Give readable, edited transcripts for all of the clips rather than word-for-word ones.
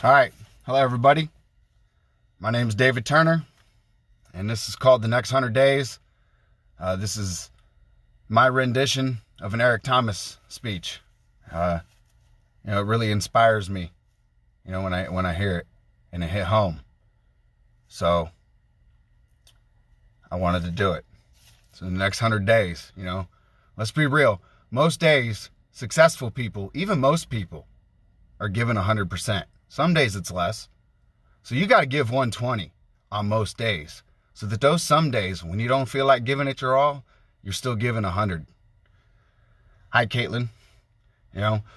All right. Hello, everybody. My name is David Turner, and this is called The Next 100 Days. This is my rendition of an Eric Thomas speech. It really inspires me, when I hear it and it hit home. So I wanted to do it. So the next 100 days, let's be real. Most days, successful people, even most people, are given 100%. Some days it's less. So you got to give 120 on most days. So that those some days, when you don't feel like giving it your all, you're still giving 100. Hi, Caitlin.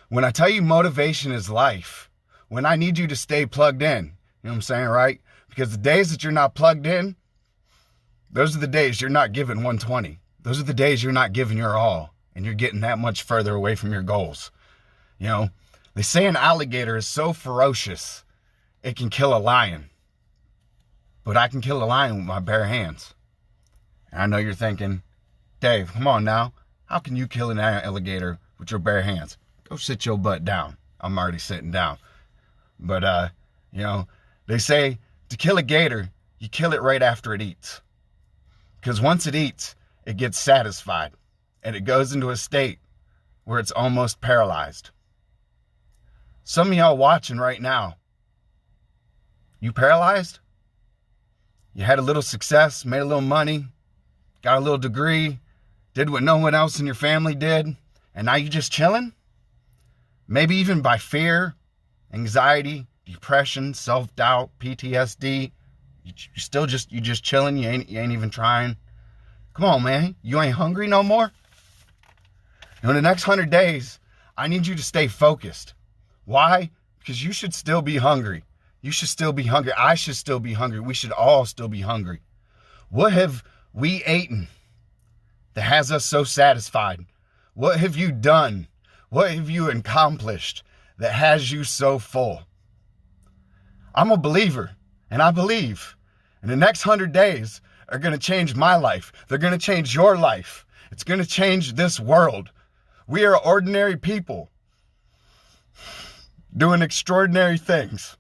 When I tell you motivation is life, when I need you to stay plugged in, you know what I'm saying, right? Because the days that you're not plugged in, those are the days you're not giving 120. Those are the days you're not giving your all, and you're getting that much further away from your goals. They say an alligator is so ferocious, it can kill a lion. But I can kill a lion with my bare hands. And I know you're thinking, Dave, come on now. How can you kill an alligator with your bare hands? Go sit your butt down. I'm already sitting down. But, they say to kill a gator, you kill it right after it eats. Because once it eats, it gets satisfied. And it goes into a state where it's almost paralyzed. Some of y'all watching right now, you paralyzed? You had a little success, made a little money, got a little degree, did what no one else in your family did, and now you just chilling? Maybe even by fear, anxiety, depression, self-doubt, PTSD. You just chilling, you ain't even trying. Come on, man, you ain't hungry no more? In the next 100 days, I need you to stay focused. Why? Because you should still be hungry. You should still be hungry. I should still be hungry. We should all still be hungry. What have we eaten that has us so satisfied? What have you done? What have you accomplished that has you so full? I'm a believer, and I believe. And the next 100 days are going to change my life. They're going to change your life. It's going to change this world. We are ordinary people doing extraordinary things.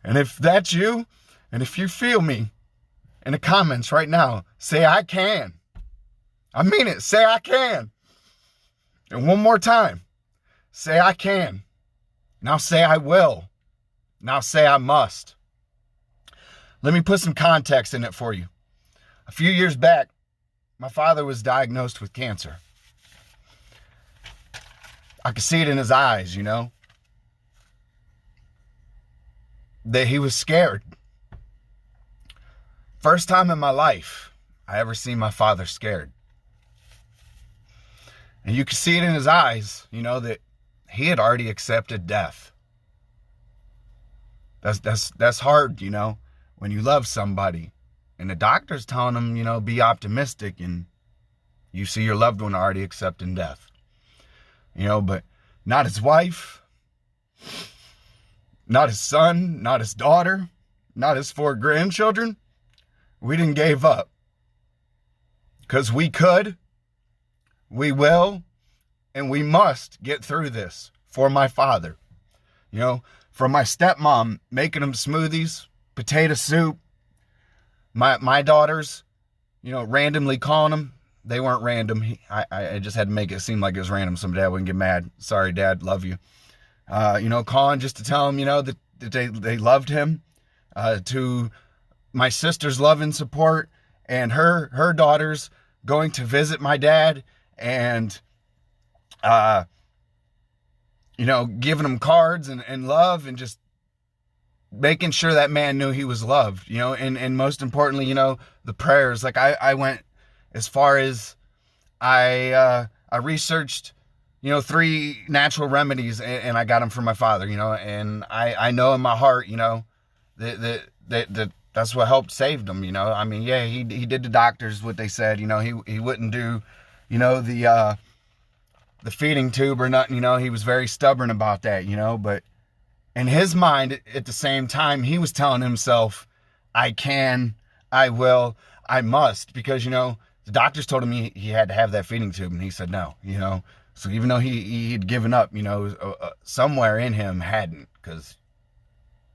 And if that's you, and if you feel me, in the comments right now, say I can. I mean it. Say I can. And one more time, say I can. Now say I will. Now say I must. Let me put some context in it for you. A few years back, my father was diagnosed with cancer. I could see it in his eyes, that he was scared. First time in my life I ever seen my father scared. And you could see it in his eyes, that he had already accepted death. That's hard, when you love somebody and the doctor's telling him, be optimistic, and you see your loved one already accepting death. But not his wife, not his son, not his daughter, not his 4 grandchildren. We didn't give up. Because we could, we will, and we must get through this for my father. From my stepmom making him smoothies, potato soup, my daughters, randomly calling him. They weren't random. I just had to make it seem like it was random so Dad wouldn't get mad. Sorry, Dad, love you. Calling just to tell him, that they loved him, to my sister's love and support, and her daughters going to visit my dad and, giving him cards and love, and just making sure that man knew he was loved, and most importantly, the prayers. Like I went as far as I researched, 3 natural remedies, and I got them for my father, and I know in my heart, that that's what helped save him, I mean, yeah, he did the doctors what they said, he wouldn't do, the feeding tube or nothing, he was very stubborn about that, but in his mind, at the same time, he was telling himself, I can, I will, I must, because, the doctors told him he had to have that feeding tube, and he said no, So even though he'd given up, somewhere in him hadn't, because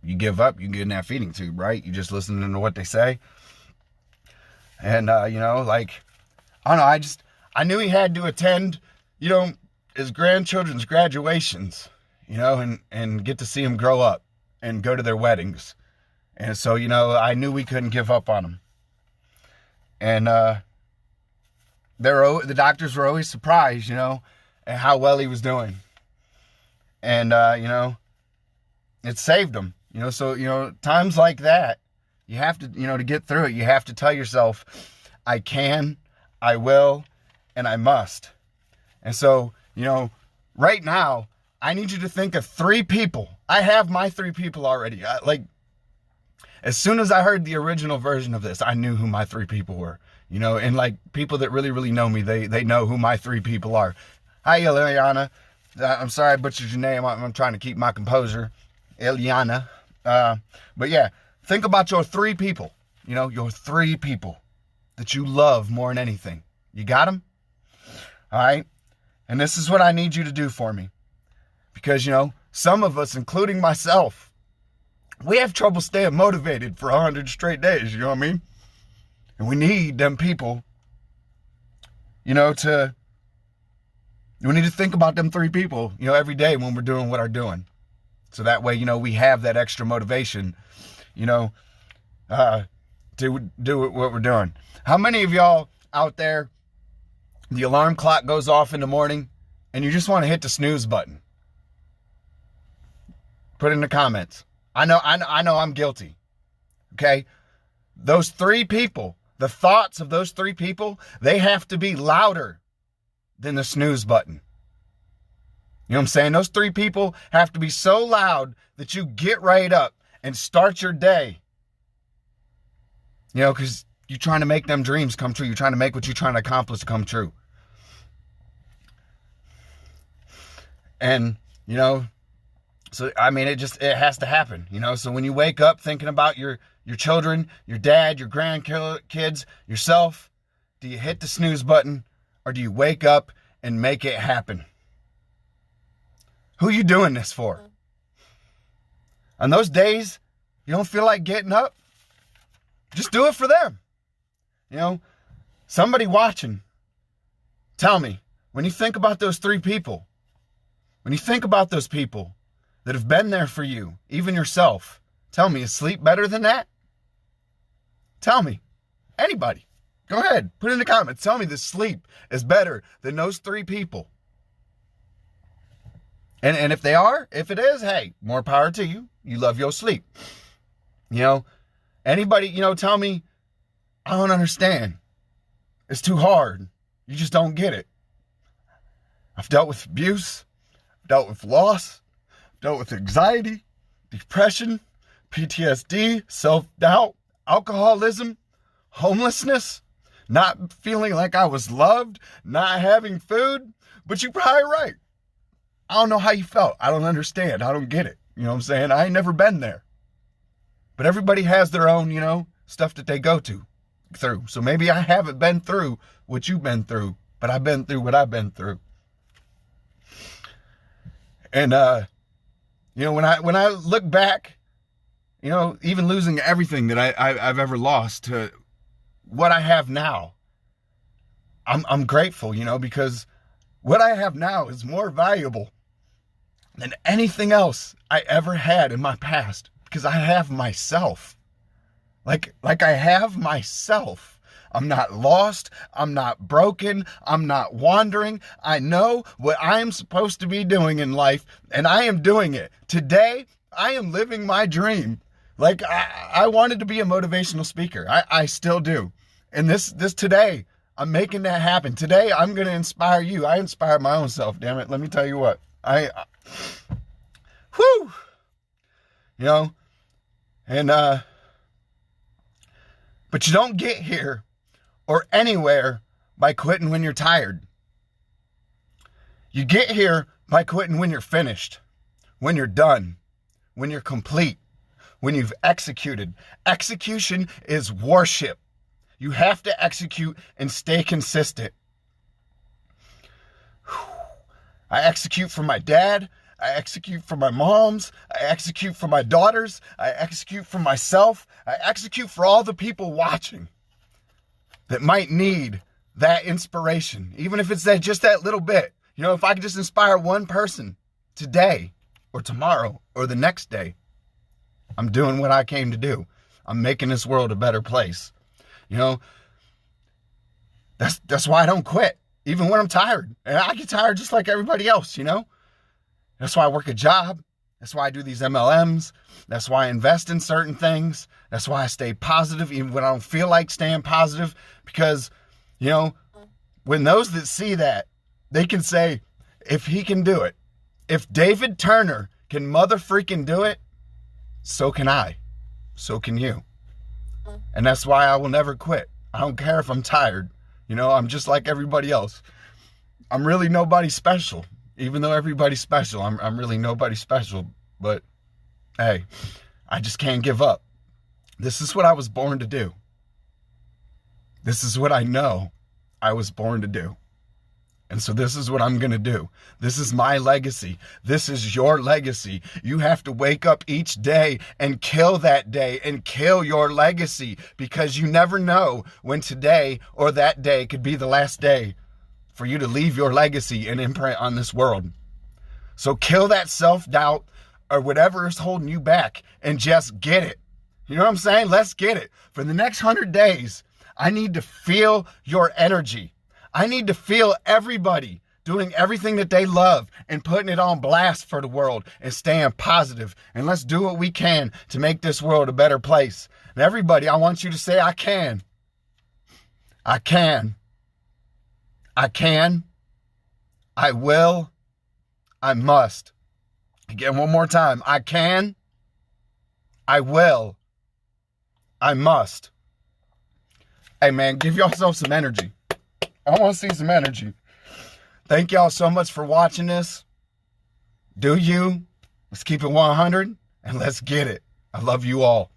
you give up, you get in that feeding tube, right? You just listening to what they say. And, like, I don't know, I knew he had to attend, his grandchildren's graduations, and get to see them grow up and go to their weddings. And so, I knew we couldn't give up on him. And the doctors were always surprised, at how well he was doing. And, it saved him. So, times like that, you have to, to get through it, you have to tell yourself, I can, I will, and I must. And so, right now, I need you to think of 3 people. I have my 3 people already. As soon as I heard the original version of this, I knew who my 3 people were. And like people that really, really know me, they know who my 3 people are. Hi, Ileana. I'm sorry I butchered your name. I'm trying to keep my composure. Ileana. But yeah, think about your 3 people. Your 3 people that you love more than anything. You got them? All right? And this is what I need you to do for me. Because, some of us, including myself, we have trouble staying motivated for 100 straight days, you know what I mean? And we need them people, we need to think about them 3 people, every day when we're doing what we're doing. So that way, we have that extra motivation, to do what we're doing. How many of y'all out there, the alarm clock goes off in the morning and you just want to hit the snooze button? Put it in the comments. I know I'm guilty. Okay? Those 3 people, the thoughts of those 3 people, they have to be louder than the snooze button. You know what I'm saying? Those 3 people have to be so loud that you get right up and start your day. Because you're trying to make them dreams come true. You're trying to make what you're trying to accomplish come true. And, so, I mean, it has to happen, So when you wake up thinking about your children, your dad, your grandkids, yourself, do you hit the snooze button or do you wake up and make it happen? Who are you doing this for? On those days you don't feel like getting up, just do it for them. Somebody watching, tell me, when you think about those 3 people, when you think about those people that have been there for you, even yourself, tell me, is sleep better than that? Tell me. Anybody. Go ahead. Put it in the comments. Tell me that sleep is better than those 3 people. And if it is, hey, more power to you. You love your sleep. Anybody, tell me, I don't understand. It's too hard. You just don't get it. I've dealt with abuse, dealt with loss, dealt with anxiety, depression, PTSD, self-doubt, alcoholism, homelessness, not feeling like I was loved, not having food. But you're probably right. I don't know how you felt. I don't understand. I don't get it. You know what I'm saying? I ain't never been there. But everybody has their own, stuff that they go through. So maybe I haven't been through what you've been through, but I've been through what I've been through. And, when I look back, even losing everything that I've ever lost to what I have now, I'm grateful, because what I have now is more valuable than anything else I ever had in my past, because I have myself. Like I have myself. I'm not lost. I'm not broken. I'm not wandering. I know what I am supposed to be doing in life, and I am doing it. Today, I am living my dream. Like, I wanted to be a motivational speaker. I still do. And this today, I'm making that happen. Today, I'm going to inspire you. I inspired my own self, damn it. Let me tell you what. But you don't get here or anywhere by quitting when you're tired. You get here by quitting when you're finished, when you're done, when you're complete, when you've executed. Execution is worship. You have to execute and stay consistent. I execute for my dad. I execute for my moms. I execute for my daughters. I execute for myself. I execute for all the people watching that might need that inspiration, even if it's just that little bit. You know, if I could just inspire one person today or tomorrow or the next day, I'm doing what I came to do. I'm making this world a better place. You know, that's why I don't quit, even when I'm tired. And I get tired just like everybody else, you know? That's why I work a job. That's why I do these MLMs. That's why I invest in certain things. That's why I stay positive, even when I don't feel like staying positive. Because, you know, when those that see that, they can say, if he can do it, if David Turner can mother freaking do it, so can I. So can you. And that's why I will never quit. I don't care if I'm tired. You know, I'm just like everybody else. I'm really nobody special. Even though everybody's special, I'm really nobody special. But, hey, I just can't give up. This is what I was born to do. This is what I know I was born to do. And so this is what I'm going to do. This is my legacy. This is your legacy. You have to wake up each day and kill that day and kill your legacy, because you never know when today or that day could be the last day for you to leave your legacy and imprint on this world. So kill that self-doubt or whatever is holding you back and just get it. You know what I'm saying? Let's get it. For the next 100 days, I need to feel your energy. I need to feel everybody doing everything that they love and putting it on blast for the world and staying positive. And let's do what we can to make this world a better place. And everybody, I want you to say, I can. I can. I can. I will. I must. Again, one more time. I can. I will. I must. Hey, man, give yourself some energy. I want to see some energy. Thank y'all so much for watching this. Do you? Let's keep it 100 and let's get it. I love you all.